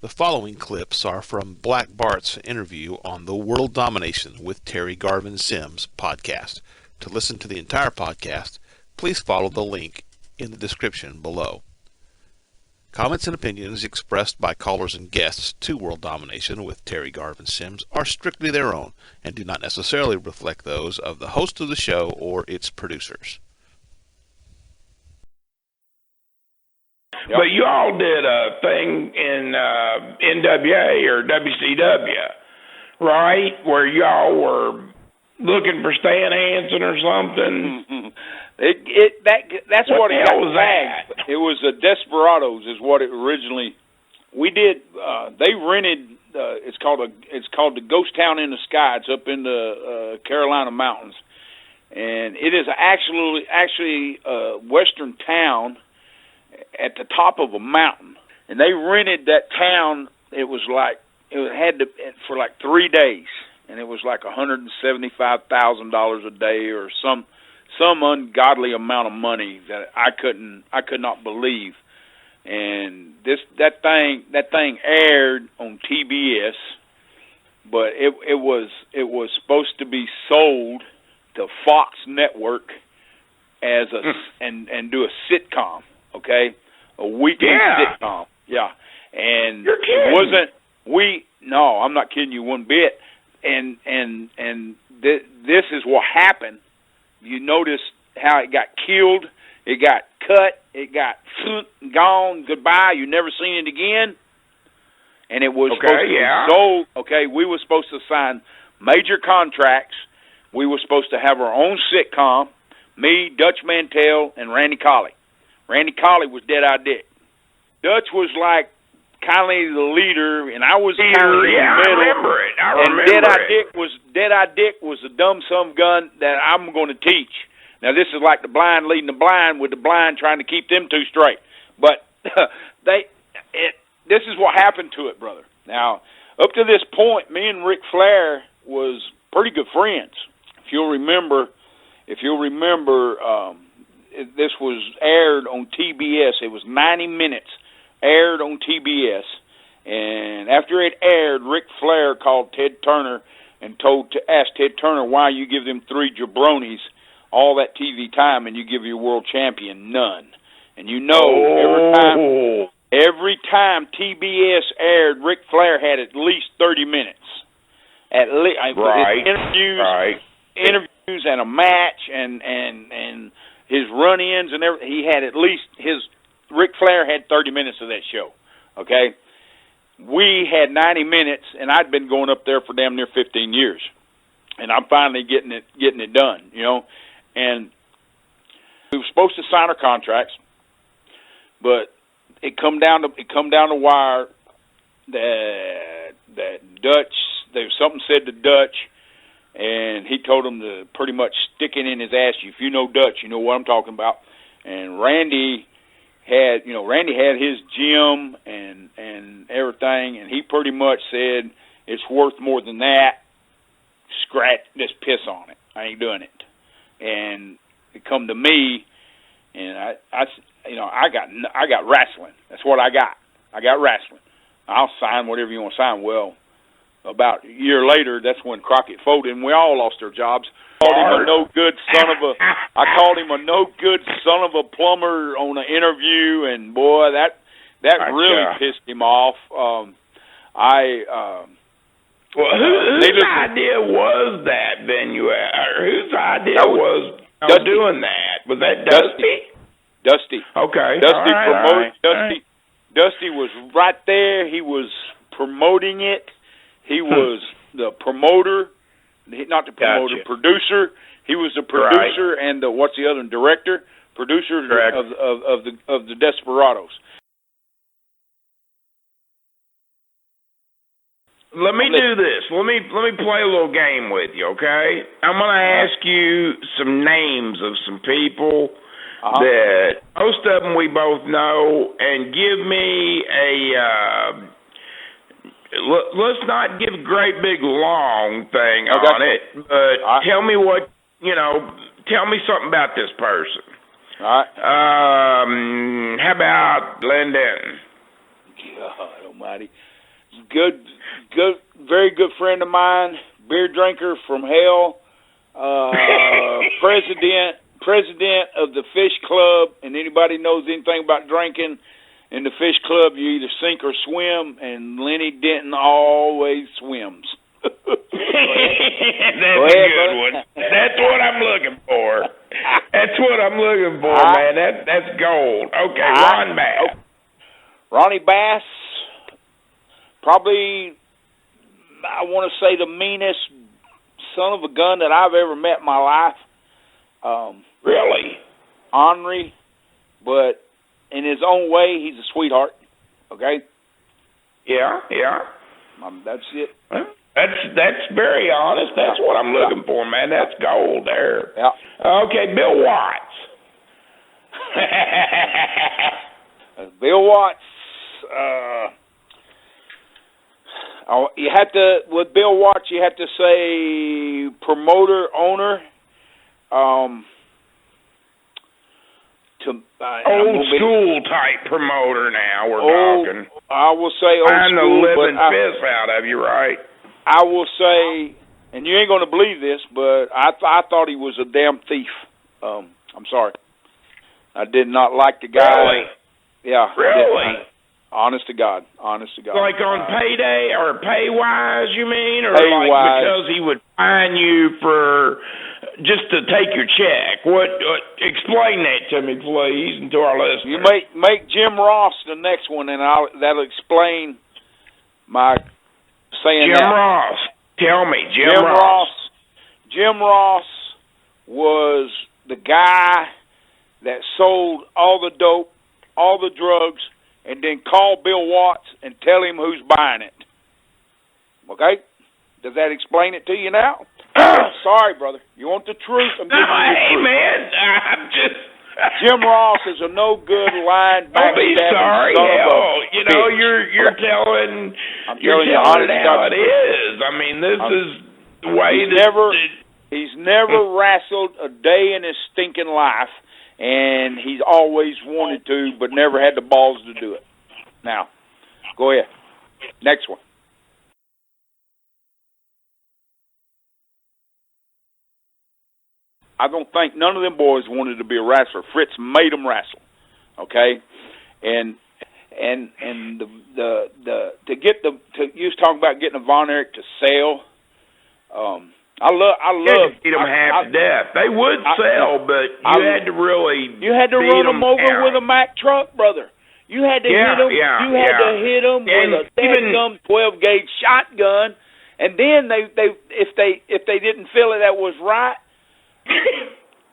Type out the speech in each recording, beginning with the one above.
The following clips are from Black Bart's interview on the World Domination with Terry Garvin Sims podcast. To listen to the entire podcast, please follow the link in the description below. Comments and opinions expressed by callers and guests to World Domination with Terry Garvin Sims are strictly their own and do not necessarily reflect those of the host of the show or its producers. But you all did a thing in NWA or WCW, right? Where y'all were looking for Stan Hansen or something. That's what it was tagged. that? It was a Desperados, is what it originally. We did. They rented. It's called the Ghost Town in the Sky. It's up in the Carolina mountains, and it is actually a western town at the top of a mountain, and they rented that town. It had for like 3 days, and it was like $175,000 a day or some ungodly amount of money that I could not believe. And that thing aired on TBS, but it was supposed to be sold to Fox Network as and do a sitcom. Okay, a weekly sitcom. Yeah, and you're kidding. It wasn't. No, I'm not kidding you one bit. And this is what happened. You notice how it got killed, it got cut, it got gone, goodbye. You never seen it again. And it was supposed to be sold. Okay, we were supposed to sign major contracts. We were supposed to have our own sitcom. Me, Dutch Mantell, and Randy Colley. Randy Colley was Dead-Eye Dick. Dutch was like kind of the leader, and I was kind of in the middle. I remember it. And Dead-Eye Dick was the dumb son of a gun that I'm going to teach. Now this is like the blind leading the blind, with the blind trying to keep them two straight. But this is what happened to it, brother. Now up to this point, me and Ric Flair was pretty good friends. If you'll remember. This was aired on TBS. It was 90 minutes aired on TBS. And after it aired, Ric Flair called Ted Turner and asked Ted Turner, why you give them 3 jabronis all that TV time and you give your world champion none. And you know, every time TBS aired, Ric Flair had at least 30 minutes. At least interviews and a match and his run-ins and everything. He had at least Ric Flair had 30 minutes of that show. Okay, we had 90 minutes, and I'd been going up there for damn near 15 years, and I'm finally getting it done. You know, and we were supposed to sign our contracts, but it come down to wire that Dutch. There was something said to Dutch. And he told him to pretty much stick it in his ass. If you know Dutch, you know what I'm talking about. And Randy had his gym and everything, and he pretty much said, it's worth more than that. Scratch, just piss on it. I ain't doing it. And it come to me, and I got wrestling. That's what I got. I got wrestling. I'll sign whatever you want to sign. Well, about a year later, that's when Crockett folded, and we all lost our jobs. I called him a no-good son of a plumber on an interview, and boy, that really pissed him off. Whose idea was that venue? Whose idea was doing that? Was that Dusty? Dusty. Okay. Dusty promoted. Right. Dusty was right there. He was promoting it. He was the promoter, not the promoter, producer. He was the producer and what's the other one? Director, producer of the Desperados. Let me do this. Let me play a little game with you, okay? I'm going to ask you some names of some people that most of them we both know, and give me a. Let's not give a great big long thing on it, but tell me tell me something about this person. All right. How about Glenn Denton? God Almighty. Good, very good friend of mine, beer drinker from hell, president of the Fish Club, and anybody knows anything about drinking in the Fish Club, you either sink or swim, and Lenny Denton always swims. That's a good one. That's what I'm looking for. That's what I'm looking for, man. That's gold. Okay, Ron Bass. Ronnie Bass, probably, I want to say the meanest son of a gun that I've ever met in my life. Really? Ornery, but in his own way, he's a sweetheart. Okay? Yeah. That's it. That's very honest. That's what I'm looking for, man. That's gold there. Yeah. Okay, Bill Watts. Bill Watts. You have to, with Bill Watts, you have to say promoter, owner. Old school type promoter. Now we're talking. I will say old I'm school. the living piss out of you, right? I will say, and you ain't going to believe this, but I thought he was a damn thief. I'm sorry. I did not like the guy. Really? Yeah. Really? Honest to God. Like on payday or pay-wise, you mean? Or pay-wise. Like because he would fine you for just to take your check? What? Explain that to me, please, and to our listeners. You make Jim Ross the next one, and that'll explain my saying Jim that. Ross. Tell me, Jim Ross. Jim Ross was the guy that sold all the dope, all the drugs, and then call Bill Watts and tell him who's buying it. Okay? Does that explain it to you now? Sorry, brother. You want the truth? I'm giving you the truth. Man, I'm just... Jim Ross is a no good line. Don't be sorry. Hell, you know, you're telling it how it is. I mean, this is the way he's never wrestled a day in his stinking life, and he's always wanted to, but never had the balls to do it. Now, go ahead. Next one. I don't think none of them boys wanted to be a wrestler. Fritz made them wrestle, okay? And you was talking about getting a Von Erich to sell. I love beat them half to death. They would sell, but you had to really run them over with a Mack truck, brother. You had to hit them. You had to hit them with a damn 12-gauge shotgun, and then if they didn't feel that was right.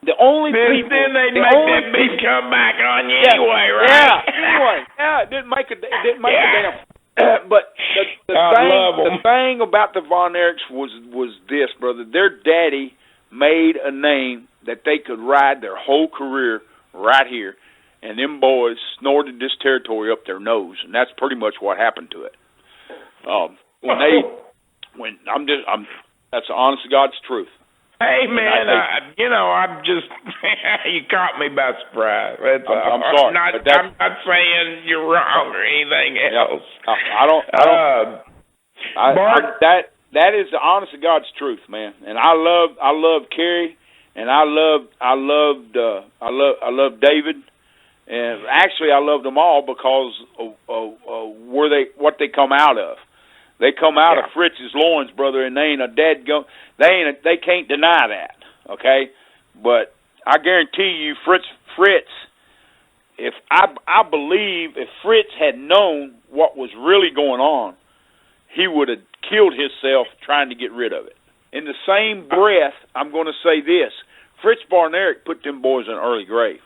The only people then they'd make that big comeback on you anyway, right? Yeah, it didn't make a damn. But the thing about the Von Erichs was this, brother. Their daddy made a name that they could ride their whole career right here, and them boys snorted this territory up their nose, and that's pretty much what happened to it. That's the honest to God's truth. Hey, man, I'm just, you caught me by surprise. I'm sorry. I'm not saying you're wrong or anything else. Bart, that is the honest to God's truth, man. And I love Kerry, and I loved David, and actually I loved them all because of what they come out of. They come out of Fritz's loins, brother, and they ain't a they can't deny that, okay? But I guarantee you, Fritz, if I believe if Fritz had known what was really going on, he would have killed himself trying to get rid of it. In the same breath, I'm going to say this. Fritz Barnerick put them boys in an early grave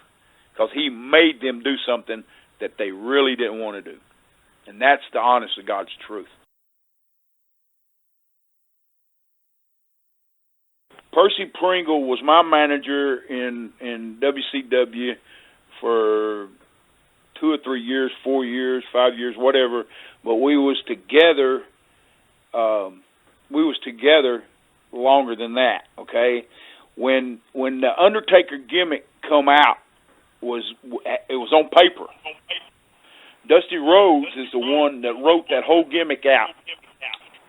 because he made them do something that they really didn't want to do. And that's the honest to God's truth. Percy Pringle was my manager in WCW for 2 or 3 years, 4 years, 5 years, whatever. But we was together. Longer than that. Okay, when the Undertaker gimmick come out, it was on paper, Dusty Rhodes is the one that wrote that whole gimmick out.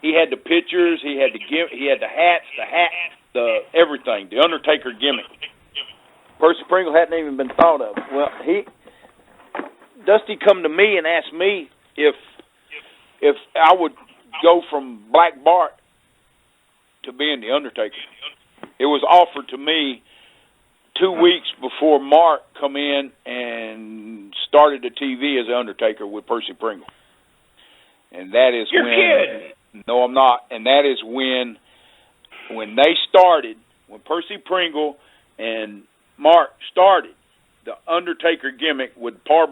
He had the pictures, he had the hats, the everything, the Undertaker gimmick. Percy Pringle hadn't even been thought of. Well, Dusty come to me and asked me if I would go from Black Bart to being the Undertaker. It was offered to me 2 weeks before Mark come in and started the TV as the Undertaker with Percy Pringle. And that is You're kidding. No, I'm not. And that is when they started, when Percy Pringle and Mark started the Undertaker gimmick with Paul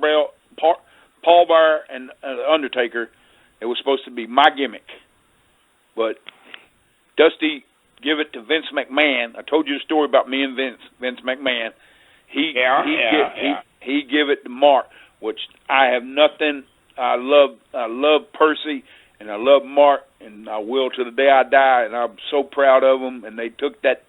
Bearer and the Undertaker, it was supposed to be my gimmick. But Dusty give it to Vince McMahon. I told you the story about me and Vince McMahon. He give it to Mark, which I have nothing. I love Percy and I love Mark, and I will to the day I die. And I'm so proud of them. And they took that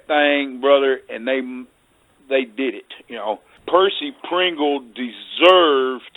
thing, brother, and they did it. You know, Percy Pringle deserved